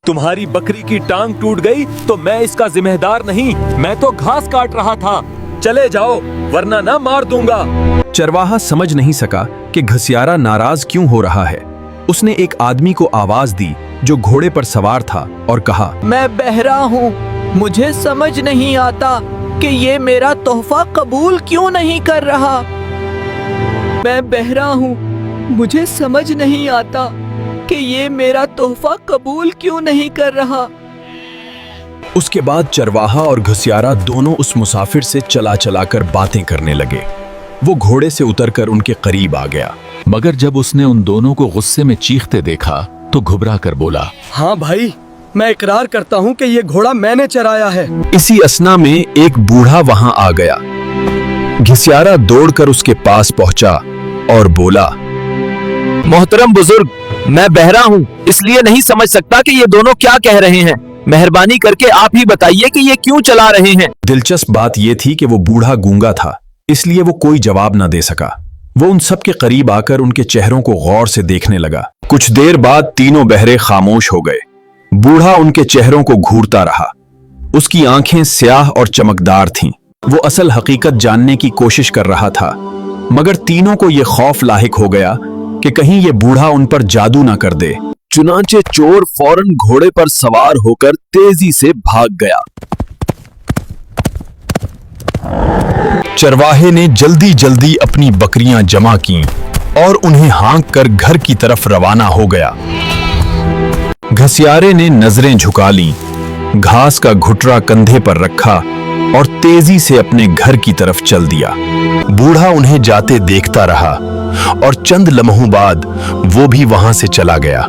तुम्हारी बकरी की टांग टूट गई तो मैं इसका जिम्मेदार नहीं, मैं तो घास काट रहा था। चले जाओ वरना ना मार दूंगा। चरवाहा समझ नहीं सका कि घसियारा नाराज क्यों हो रहा है। उसने एक आदमी को आवाज दी जो घोड़े पर सवार था और कहा, मैं बहरा हूँ, मुझे समझ नहीं आता कि ये मेरा तोहफा कबूल क्यों नहीं कर रहा। मैं बहरा हूँ, मुझे समझ नहीं आता कि ये मेरा तोहफा कबूल क्यों नहीं कर रहा। उसके बाद चरवाहा और घसियारा दोनों उस मुसाफिर से चला चला कर बातें करने लगे। वो घोड़े से उतरकर उनके करीब आ गया, मगर जब उसने उन दोनों को गुस्से में चीखते देखा तो घबरा कर बोला, हाँ भाई, मैं इकरार करता हूँ कि ये घोड़ा मैंने चराया है। इसी असना में एक बूढ़ा वहां आ गया। घसियारा दौड़कर उसके पास पहुंचा और बोला, मोहतरम बुजुर्ग, मैं बहरा हूँ, इसलिए नहीं समझ सकता कि ये दोनों क्या कह रहे हैं। मेहरबानी करके आप ही बताइए कि ये क्यों चला रहे हैं। दिलचस्प बात यह थी कि वो बूढ़ा गूंगा था, इसलिए वो कोई जवाब न दे सका। वो उन सब के करीब आकर उनके चेहरों को गौर से देखने लगा। कुछ देर बाद तीनों बहरे खामोश हो गए। बूढ़ा उनके चेहरों को घूरता रहा। उसकी आंखें स्याह और चमकदार थीं। वो असल हकीकत जानने की कोशिश कर रहा था, मगर तीनों को यह खौफ लाहिक हो गया कि कहीं ये बूढ़ा उन पर जादू ना कर दे। चुनांचे चोर फौरन घोड़े पर सवार होकर तेजी से भाग गया। चरवाहे ने जल्दी जल्दी अपनी बकरियां जमा कीं और उन्हें हाँक कर घर की तरफ रवाना हो गया। घसियारे ने नजरें झुका लीं, घास का घुटरा कंधे पर रखा और तेजी से अपने घर की तरफ चल दिया। बूढ़ा उन्हें जाते देखता रहा और चंद लम्हों बाद वो भी वहां से चला गया।